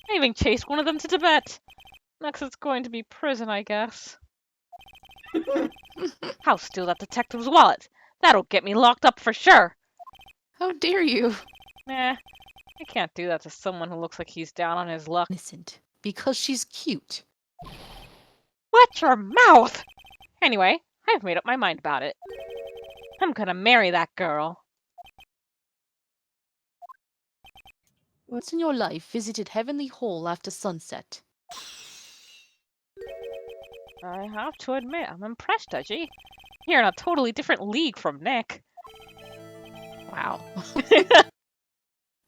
I even chased one of them to Tibet. Next it's going to be prison, I guess. I'll steal that detective's wallet. That'll get me locked up for sure. How dare you? Nah, I can't do that to someone who looks like he's down on his luck. Innocent. Because she's cute. Watch your mouth! Anyway, I've made up my mind about it. I'm gonna marry that girl. Once in your life visited Heavenly Hall after sunset? I have to admit, I'm impressed, Edgy. You're in a totally different league from Nick. Wow.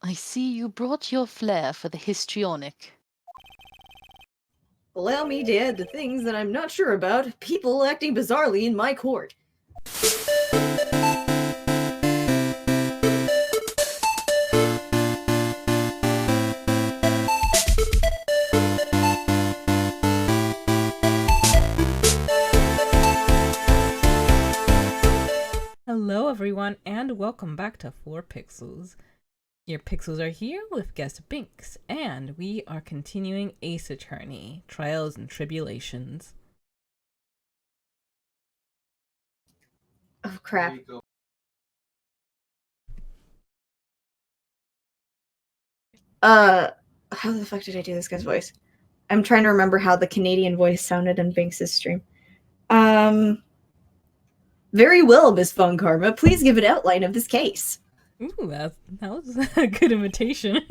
I see you brought your flair for the histrionic. Allow me to add the things that I'm not sure about. People acting bizarrely in my court. Hello everyone and welcome back to 4 Pixels. Your pixels are here with guest Binks, and we are continuing Ace Attorney, Trials and Tribulations. Oh crap. How the fuck did I do this guy's voice? I'm trying to remember how the Canadian voice sounded in Binks' stream. Very well, Miss Fun Karma. Please give an outline of this case. Ooh, that was a good imitation.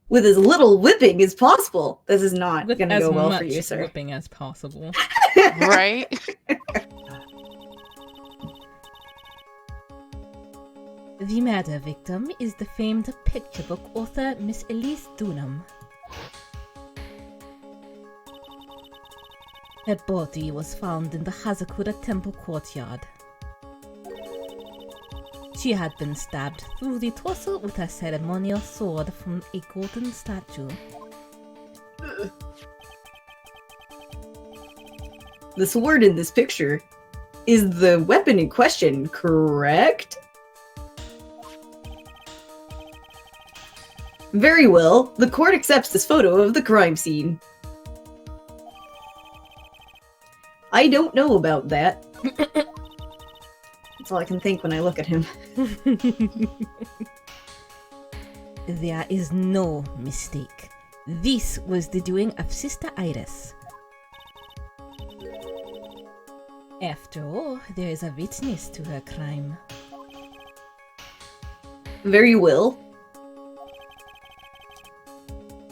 With as little whipping as possible. This is not With going to as go well much for you, sir. whipping as possible. Right? The murder victim is the famed picture book author Miss Elise Dunham. Her body was found in the Hazakura Temple courtyard. She had been stabbed through the torso with a ceremonial sword from a golden statue. The sword in this picture is the weapon in question, correct? Very well. The court accepts this photo of the crime scene. I don't know about that. That's all I can think when I look at him. There is no mistake. This was the doing of Sister Iris. After all, there is a witness to her crime. Very well.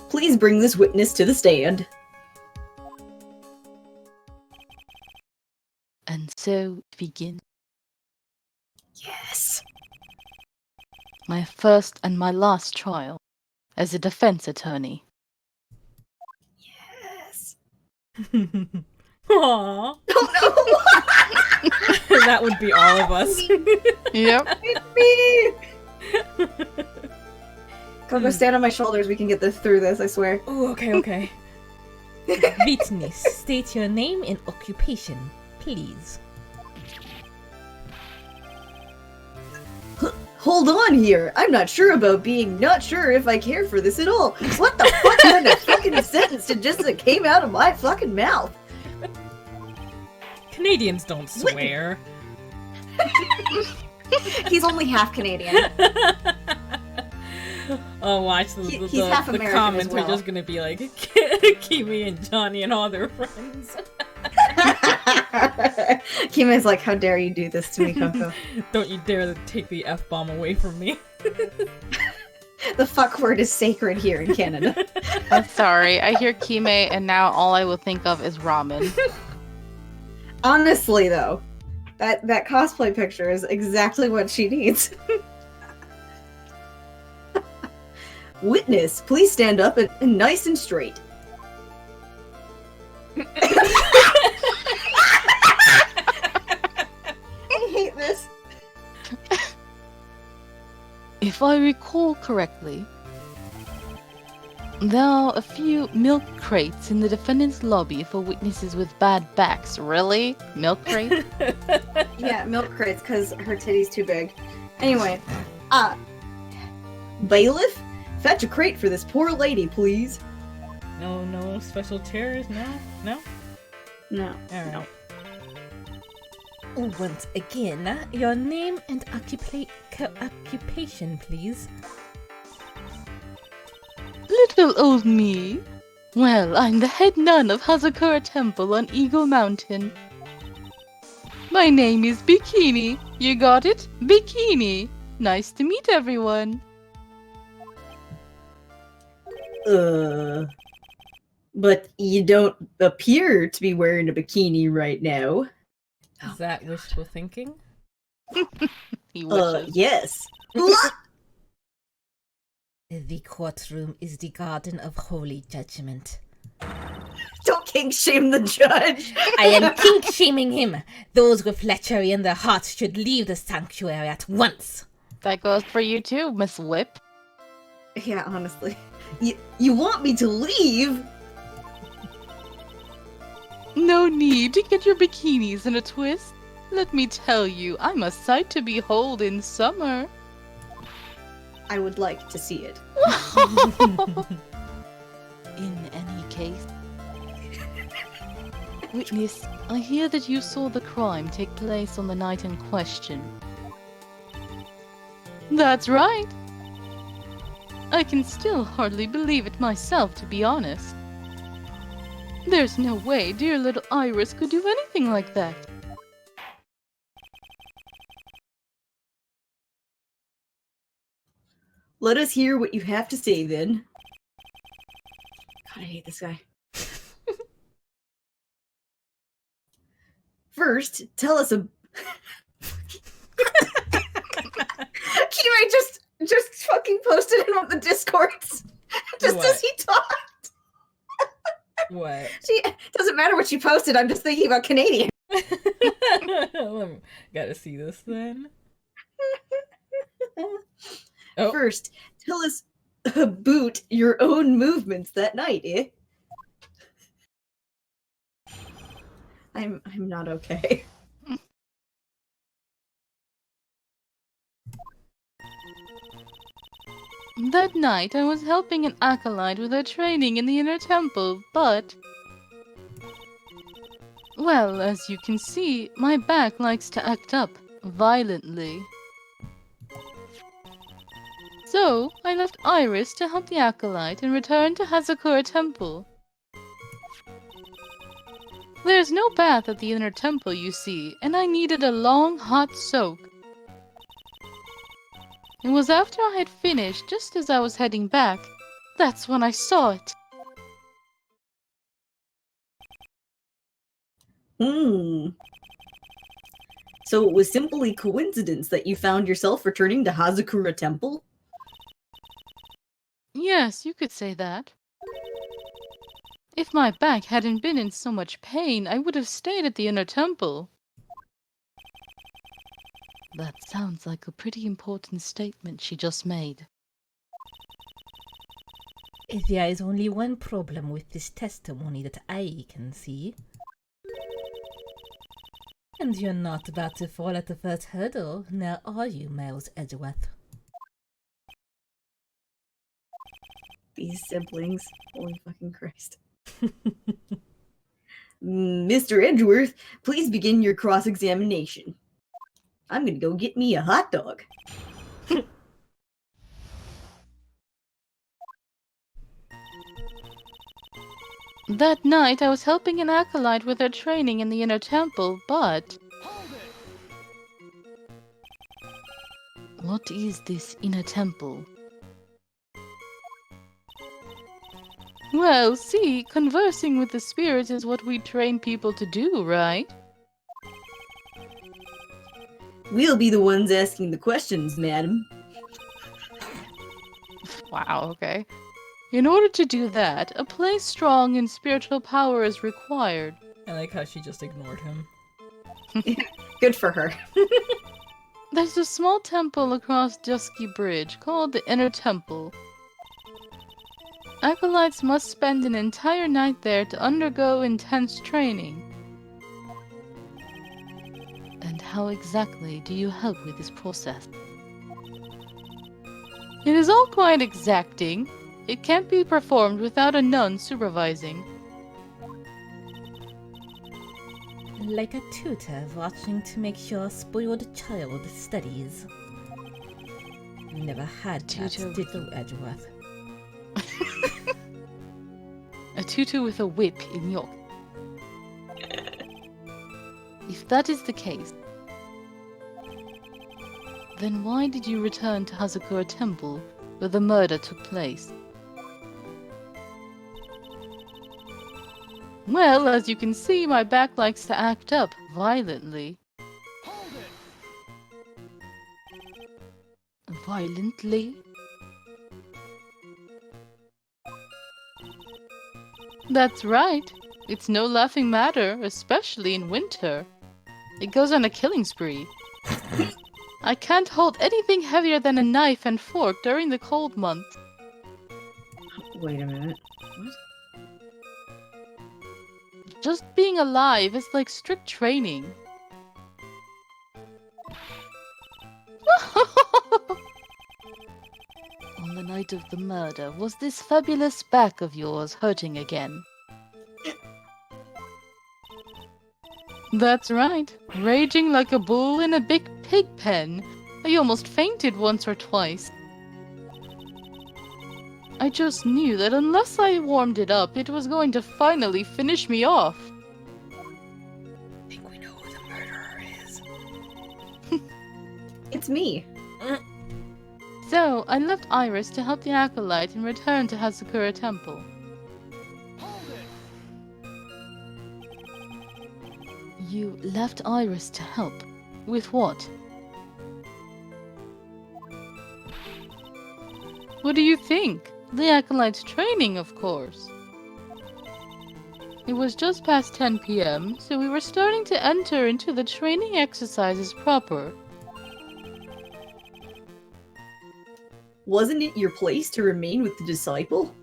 Please bring this witness to the stand. And so it begins. Yes. My first and my last trial as a defense attorney. Yes. Aww. Oh no! That would be all of us. Yep. Me! Go stand on my shoulders. We can get this through this, I swear. Oh, okay. Witness, state your name and occupation, please. Hold on here. I'm not sure about being not sure if I care for this at all. What the fuck kind of fucking sentence just came out of my fucking mouth? Canadians don't swear. He's only half Canadian. Oh, watch the half American comments as well. are just gonna be like Kimi and Johnny and all their friends. Kima's like, how dare you do this to me, Coco? Don't you dare to take the F-bomb away from me. The fuck word is sacred here in Canada. I'm sorry. I hear Kime and now all I will think of is ramen. Honestly, though, that cosplay picture is exactly what she needs. Witness, please stand up and nice and straight. I hate this. If I recall correctly, there are a few milk crates in the defendant's lobby for witnesses with bad backs. Really? Milk crate? Yeah, milk crates, because her titty's too big. Anyway, bailiff, Fetch a crate for this poor lady, please. No special chairs, no? No. Alright. Once again, your name and occupation, please. Little old me. Well, I'm the head nun of Hazakura Temple on Eagle Mountain. My name is Bikini. You got it? Bikini. Nice to meet everyone. But you don't appear to be wearing a bikini right now. Is that wishful thinking? He wishes. Yes. The courtroom is the garden of holy judgment. Don't kink shame the judge. I am kink shaming him. Those with lechery in their hearts should leave the sanctuary at once. That goes for you too, Miss Whip. Yeah, honestly. You want me to leave? No need to get your bikinis in a twist. Let me tell you, I'm a sight to behold in summer. I would like to see it. In any case, witness, I hear that you saw the crime take place on the night in question. That's right. I can still hardly believe it myself, to be honest. There's no way dear little Iris could do anything like that. Let us hear what you have to say, then. God, I hate this guy. First, tell us a... Kime just fucking posted it on the Discords. Just What? as he talked. What? She doesn't matter what she posted, I'm just thinking about Canadian. Gotta see this then. Oh. First, tell us about your own movements that night, eh? I'm not okay. That night I was helping an acolyte with her training in the inner temple, but... Well, as you can see, my back likes to act up violently. So, I left Iris to help the acolyte and returned to Hazakura Temple. There's no bath at the inner temple, you see, and I needed a long, hot soak. It was after I had finished, just as I was heading back. That's when I saw it. So it was simply coincidence that you found yourself returning to Hazakura Temple? Yes, you could say that. If my back hadn't been in so much pain, I would have stayed at the inner temple. That sounds like a pretty important statement she just made. There is only one problem with this testimony that I can see. And you're not about to fall at the first hurdle, now are you, Miles Edgeworth? These siblings. Holy fucking Christ. Mr. Edgeworth, please begin your cross-examination. I'm gonna go get me a hot dog. That night I was helping an acolyte with her training in the inner temple, but... What is this inner temple? Well, see, conversing with the spirits is what we train people to do, right? We'll be the ones asking the questions, madam. Wow, okay. In order to do that, a place strong in spiritual power is required. I like how she just ignored him. Good for her. There's a small temple across Dusky Bridge called the Inner Temple. Acolytes must spend an entire night there to undergo intense training. And how exactly do you help with this process? It is all quite exacting. It can't be performed without a nun supervising. Like a tutor watching to make sure a spoiled child studies. Never had that, Tutor did you, Edgeworth? A tutor with a whip in York. If that is the case, then why did you return to Hazakura Temple, where the murder took place? Well, as you can see, my back likes to act up violently. Violently? That's right. It's no laughing matter, especially in winter. It goes on a killing spree. I can't hold anything heavier than a knife and fork during the cold months. Wait a minute. What? Just being alive is like strict training. On the night of the murder, was this fabulous back of yours hurting again? That's right. Raging like a bull in a big pig pen. I almost fainted once or twice. I just knew that unless I warmed it up, it was going to finally finish me off. I think we know who the murderer is. It's me. So, I left Iris to help the Acolyte and return to Hazakura Temple. You left Iris to help? With what? What do you think? The Acolyte's training, of course. It was just past 10 p.m., so we were starting to enter into the training exercises proper. Wasn't it your place to remain with the disciple?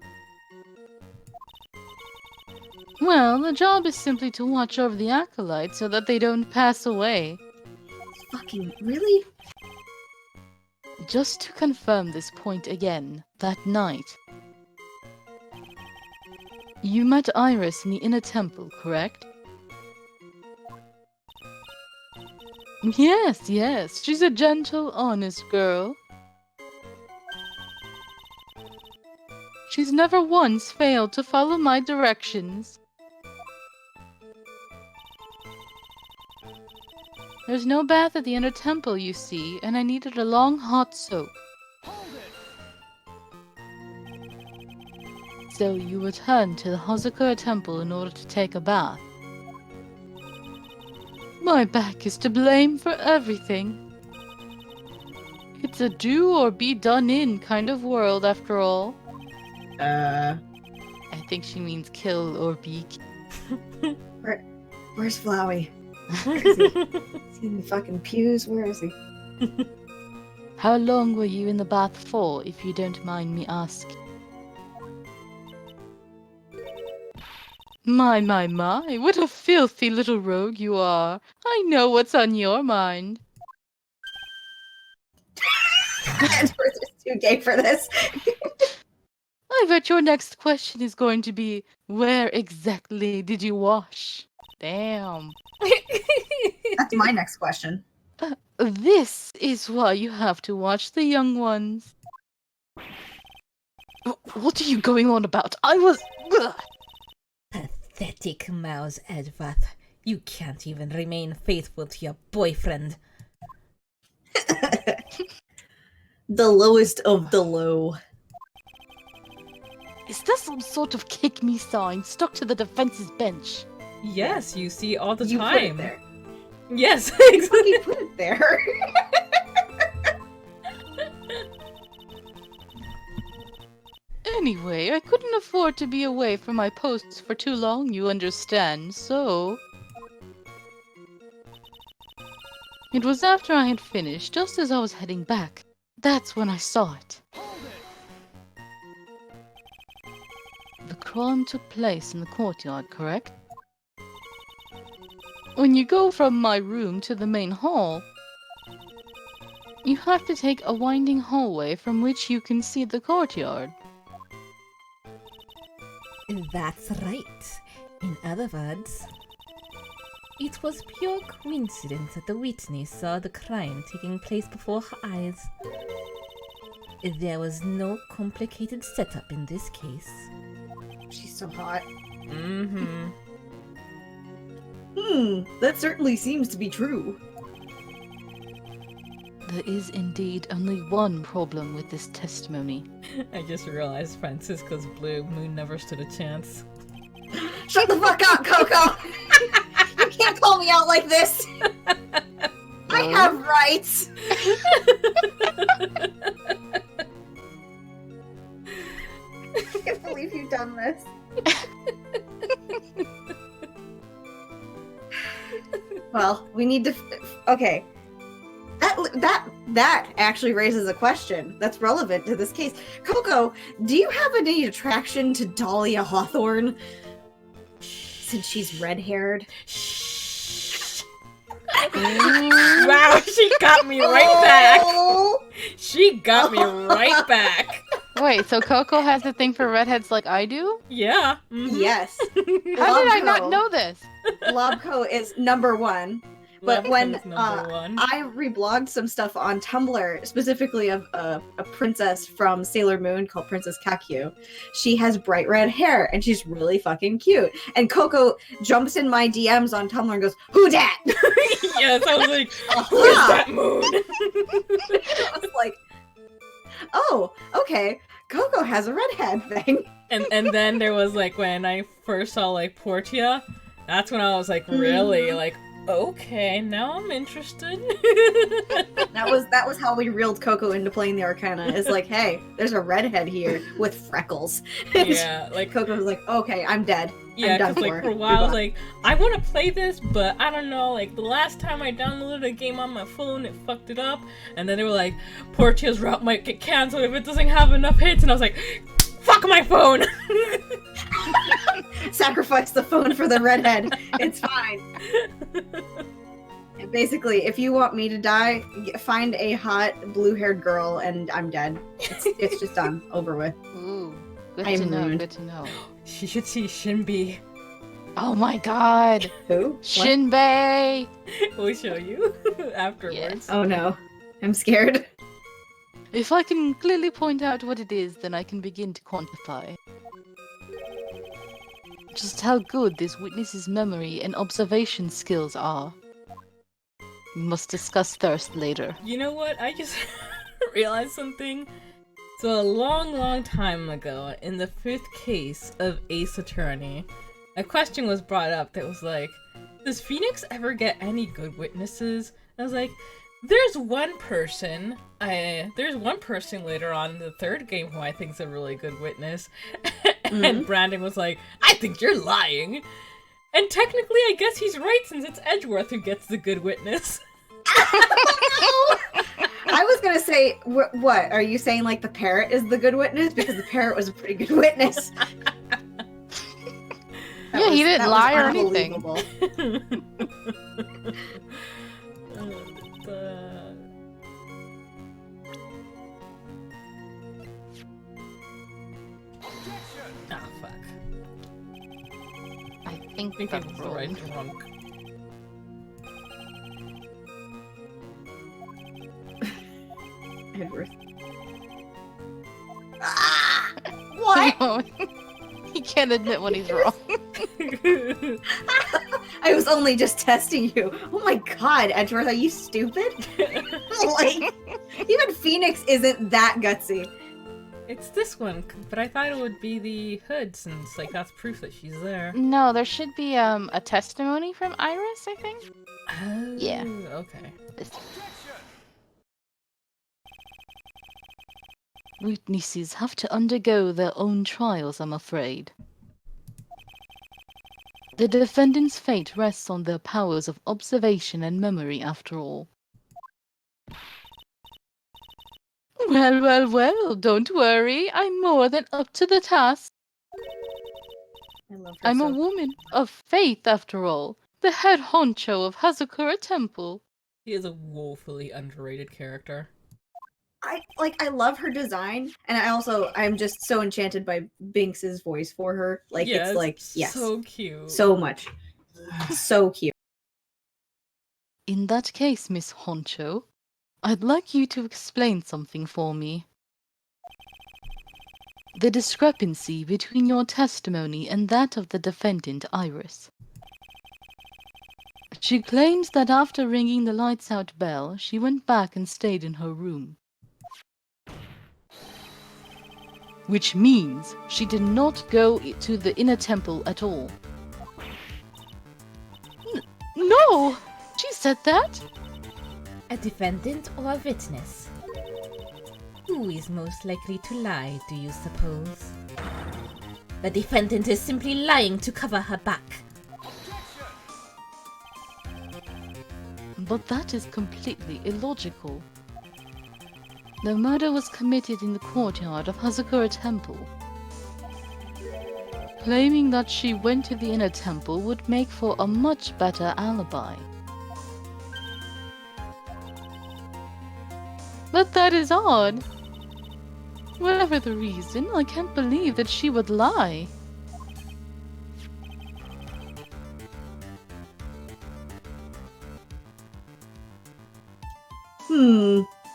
Well, the job is simply to watch over the Acolyte so that they don't pass away. Fucking really? Just to confirm this point again, that night, you met Iris in the inner temple, correct? Yes, yes, she's a gentle, honest girl. She's never once failed to follow my directions. There's no bath at the inner temple, you see, and I needed a long hot soak. So you returned to the Hazakura Temple in order to take a bath. My back is to blame for everything. It's a do or be done in kind of world, after all. I think she means kill or be. Where's Flowey? Where is he? Is he in the fucking pews? Where is he? How long were you in the bath for, if you don't mind me asking? My, what a filthy little rogue you are. I know what's on your mind. Edgeworth is too gay for this. I bet your next question is going to be, where exactly did you wash? Damn. That's my next question. This is why you have to watch the young ones. What are you going on about? I was... Pathetic mouse, Edgeworth. You can't even remain faithful to your boyfriend. The lowest of the low. Is this some sort of kick me sign stuck to the defense's bench? Yes, you see all the You put time. it there. Yes, You exactly. fucking put it there. Anyway, I couldn't afford to be away from my posts for too long, you understand, so... It was after I had finished, just as I was heading back. That's when I saw it. The crime took place in the courtyard, correct? When you go from my room to the main hall, You have to take a winding hallway from which you can see the courtyard. That's right. In other words, it was pure coincidence that the witness saw the crime taking place before her eyes. There was no complicated setup in this case. She's so hot. Mm-hmm. That certainly seems to be true. There is indeed only one problem with this testimony. I just realized Franziska's blue moon never stood a chance. Shut the fuck up, Coco! You can't call me out like this! I have rights! I can't believe you've done this. Well, we need to... Okay. That actually raises a question that's relevant to this case. Coco, do you have any attraction to Dahlia Hawthorne? Since she's red-haired. Wow, she got me right back. She got me right back. Wait, so Coco has a thing for redheads like I do? Yeah. Mm-hmm. Yes. How did I not know this? Lobco is number one. But Love when is number one. I reblogged some stuff on Tumblr, specifically of a princess from Sailor Moon called Princess Kakyu, she has bright red hair and she's really fucking cute. And Coco jumps in my DMs on Tumblr and goes, "Who dat?" Yes, I was like, who's that moon? I was like, oh, okay. Coco has a redhead thing. And then there was like when I first saw like Portia, that's when I was like really like, okay, now I'm interested. That was how we reeled Coco into playing the Arcana. Is like, hey, there's a redhead here with freckles. Yeah, like Coco was like, okay, I'm dead. yeah, I'm done because like for a while I was like, I want to play this, but I don't know. Like the last time I downloaded a game on my phone, it fucked it up, and then they were like, Portia's route might get canceled if it doesn't have enough hits, and I was like, fuck my phone. Sacrifice the phone for the redhead. It's fine. And basically, if you want me to die, find a hot blue-haired girl, and I'm dead. It's just done, over with. Ooh, good I'm to know, ruined. good to know. She should see Shinbi. Oh my god! Who? What? Shinbei! We'll show you afterwards. Yes. Oh no, I'm scared. If I can clearly point out what it is, then I can begin to quantify. Just how good this witness's memory and observation skills are. We must discuss thirst later. You know what? I just realized something. So a long time ago, in the 5th case of Ace Attorney, a question was brought up that was like, does Phoenix ever get any good witnesses? I was like, there's one person later on in the 3rd game who I think's a really good witness. And Brandon was like, I think you're lying. And technically, I guess he's right since it's Edgeworth who gets the good witness. I was gonna say, what? Are you saying like the parrot is the good witness? Because the parrot was a pretty good witness. Yeah, he didn't lie or anything. Ah, fuck. I think I think that's I was the right drunk. Edgeworth. What? He can't admit when he's wrong. I was only just testing you. Oh my god, Edgeworth, are you stupid? Like, even Phoenix isn't that gutsy. It's this one, but I thought it would be the hood since, like, that's proof that she's there. No, there should be a testimony from Iris, I think. Oh, Yeah. Okay. Witnesses have to undergo their own trials, I'm afraid. The defendant's fate rests on their powers of observation and memory, after all. Well, don't worry. I'm more than up to the task. I love her I'm so. a woman of faith, after all. The head honcho of Hazakura Temple. He is a woefully underrated character. I love her design, and I'm just so enchanted by Binks's voice for her. Like Yeah, it's like yes, so cute. so much, so cute. In that case, Miss Honcho, I'd like you to explain something for me. The discrepancy between your testimony and that of the defendant, Iris. She claims that after ringing the lights out bell, she went back and stayed in her room. Which means she did not go to the inner temple at all. No! She said that? A defendant or a witness? Who is most likely to lie, do you suppose? The defendant is simply lying to cover her back. But that is completely illogical. The murder was committed in the courtyard of Hazakura Temple. Claiming that she went to the inner temple would make for a much better alibi. But that is odd. Whatever the reason, I can't believe that she would lie.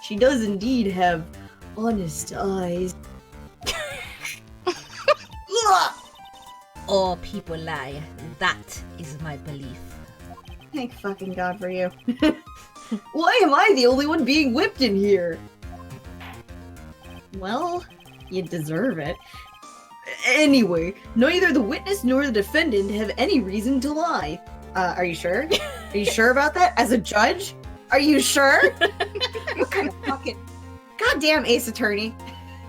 She does indeed have honest eyes. All people lie. That is my belief. Thank fucking God for you. Why am I the only one being whipped in here? Well, you deserve it. Anyway, neither the witness nor the defendant have any reason to lie. Are you sure? Are you sure about that? As a judge? Are you sure? What kind of fucking goddamn ace attorney?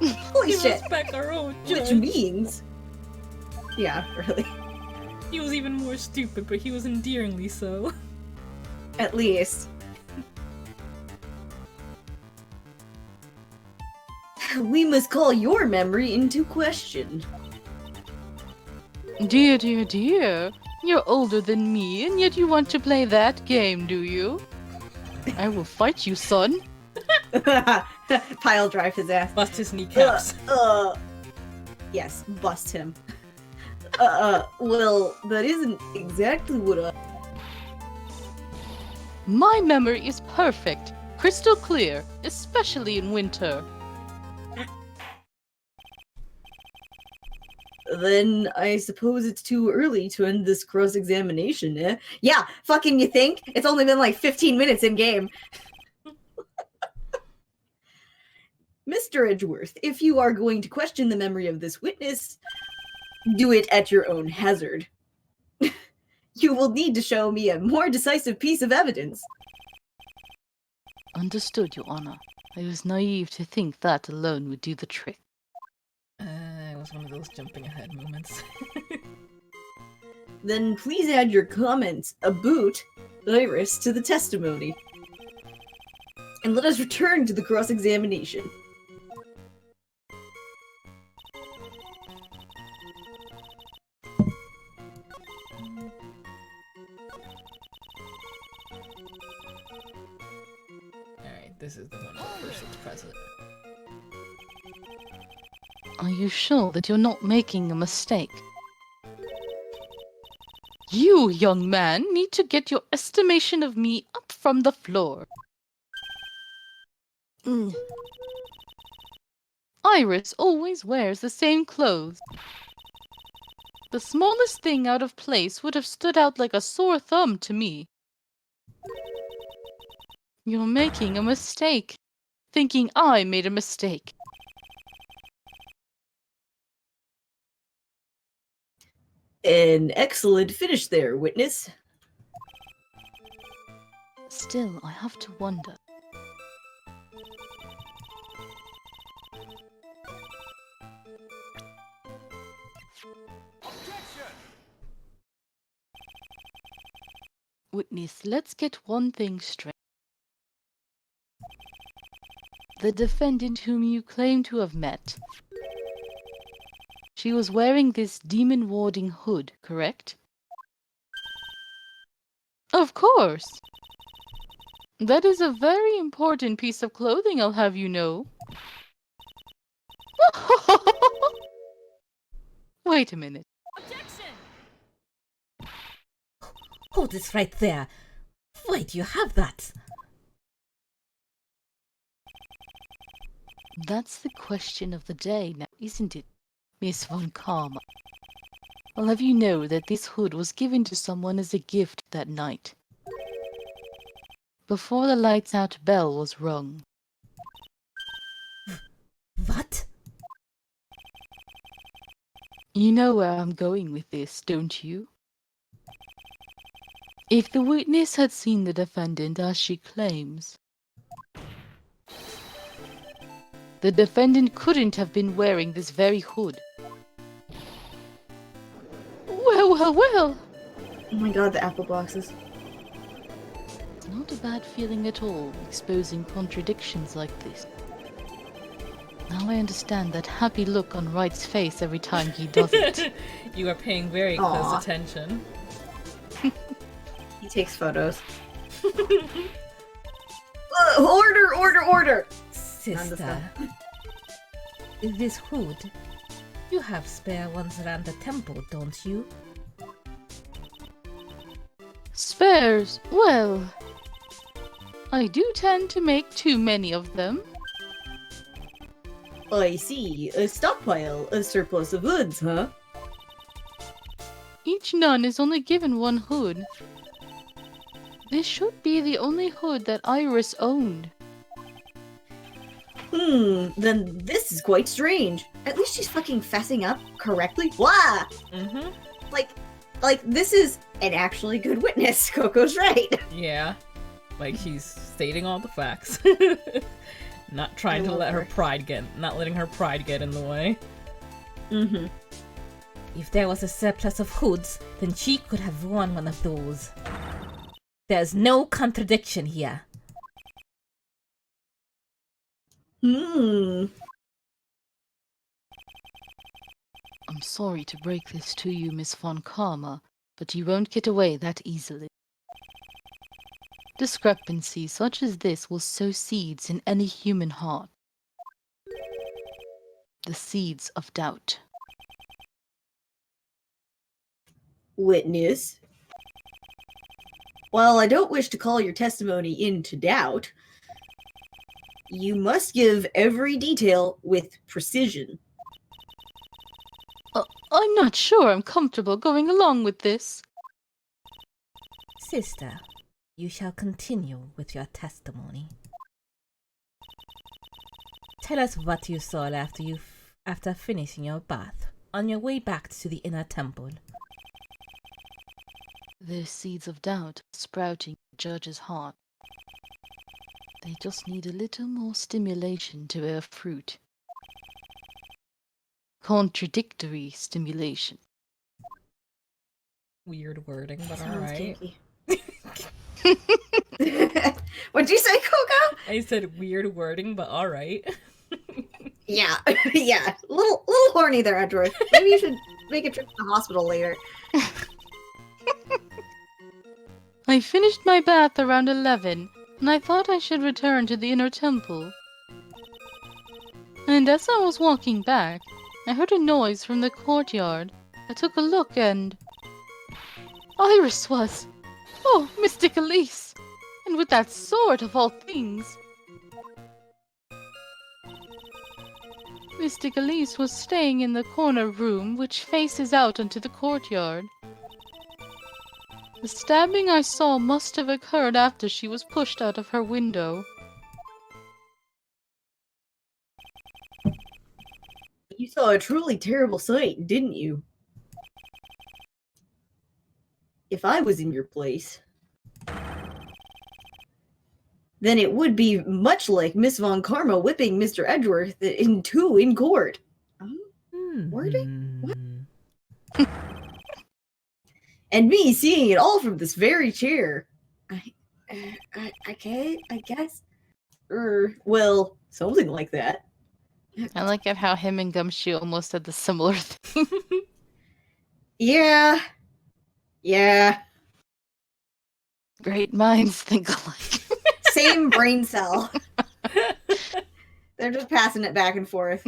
Holy Give shit. us back our own judge. Which means... Yeah, really. He was even more stupid, but he was endearingly so. At least. We must call your memory into question. Dear, dear, dear. You're older than me, and yet you want to play that game, do you? I will fight you, son. Pile drive his ass. Bust his kneecaps. Yes, bust him. Well, that isn't exactly what I... My memory is perfect, crystal clear, especially in winter. Then I suppose it's too early to end this cross-examination, eh? Yeah, fucking you think? It's only been like 15 minutes in-game. Mr. Edgeworth, if you are going to question the memory of this witness, do it at your own hazard. You will need to show me a more decisive piece of evidence. Understood, Your Honor. I was naive to think that alone would do the trick. It was one of those jumping ahead moments. Then please add your comments about Iris to the testimony. And let us return to the cross-examination. Alright, this is the one where person's present. Are you sure that you're not making a mistake? You, young man, need to get your estimation of me up from the floor. Iris always wears the same clothes. The smallest thing out of place would have stood out like a sore thumb to me. You're making a mistake, thinking I made a mistake. An excellent finish there, witness. Still, I have to wonder. Witness, let's get one thing straight. The defendant whom you claim to have met. She was wearing this demon-warding hood, correct? Of course! That is a very important piece of clothing, I'll have you know. Wait a minute. Hold this right there. Why do you have that? That's the question of the day now, isn't it, Miss Von Karma? I'll have you know that this hood was given to someone as a gift that night, before the lights out bell was rung. What? You know where I'm going with this, don't you? If the witness had seen the defendant as she claims, the defendant couldn't have been wearing this very hood. Well. Oh my god, the apple boxes. It's not a bad feeling at all, exposing contradictions like this. Now I understand that happy look on Wright's face every time he does it. You are paying very Aw. close attention. He takes photos. Order! Sister, this hood. You have spare ones around the temple, don't you? Spares? Well, I do tend to make too many of them. I see. A stockpile, a surplus of hoods, huh? Each nun is only given one hood. This should be the only hood that Iris owned. Then this is quite strange. At least she's fucking fessing up correctly. Wah! Mm-hmm. Like, this is an actually good witness. Coco's right. Yeah. Like, he's stating all the facts. Not trying I to love let her. not letting her pride get in the way. Mm-hmm. If there was a surplus of hoods, then she could have worn one of those. There's no contradiction here. I'm sorry to break this to you, Miss Von Karma, but you won't get away that easily. Discrepancy such as this will sow seeds in any human heart. The seeds of doubt. Witness. While I don't wish to call your testimony into doubt, you must give every detail with precision. I'm not sure I'm comfortable going along with this. Sister, you shall continue with your testimony. Tell us what you saw after finishing your bath on your way back to the inner temple. There's seeds of doubt sprouting in the judge's heart. They just need a little more stimulation to bear fruit. Contradictory stimulation. Weird wording, but Sounds alright. kinky. What'd you say, Coco? I said weird wording, but alright. Yeah, yeah. Little horny there, Edgeworth. Maybe you should make a trip to the hospital later. I finished my bath around 11, and I thought I should return to the inner temple. And as I was walking back, I heard a noise from the courtyard. I took a look and... Iris was... Oh, Mystic Elise! And with that sword of all things! Mystic Elise was staying in the corner room which faces out onto the courtyard. The stabbing I saw must have occurred after she was pushed out of her window. You saw a truly terrible sight, didn't you? If I was in your place, then it would be much like Miss Von Karma whipping Mr. Edgeworth in two in court. Wording? What? And me seeing it all from this very chair. I guess. Well, something like that. I like it how him and Gumshoe almost said the similar thing. Yeah. Yeah. Great minds think alike. same brain cell. They're just passing it back and forth.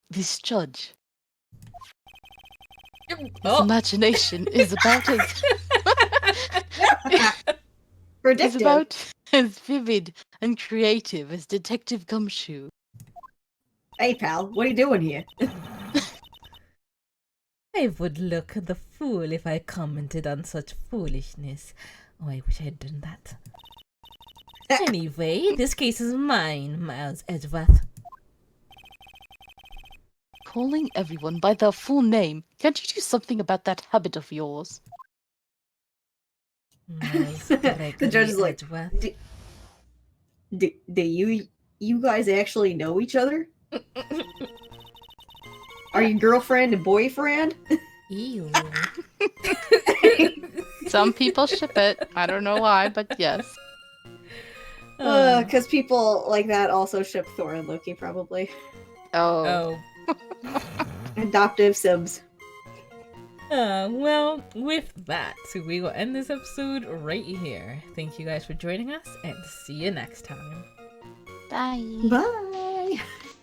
This judge, his Oh, imagination is about as Predictive. is about as vivid and creative as Detective Gumshoe. Hey, pal, what are you doing here? I would look the fool if I commented on such foolishness. Oh, I wish I had done that. Anyway, this case is mine, Miles Edgeworth. Calling everyone by their full name. Can't you do something about that habit of yours? Miles The Gregory judge is like, Edgeworth. do you guys actually know each other? Are you girlfriend and boyfriend? Ew. Some people ship it. I don't know why, but yes. Because people like that also ship Thor and Loki, probably. Oh. Adoptive sibs. well, with that, we will end this episode right here. Thank you guys for joining us, and see you next time. Bye. Bye.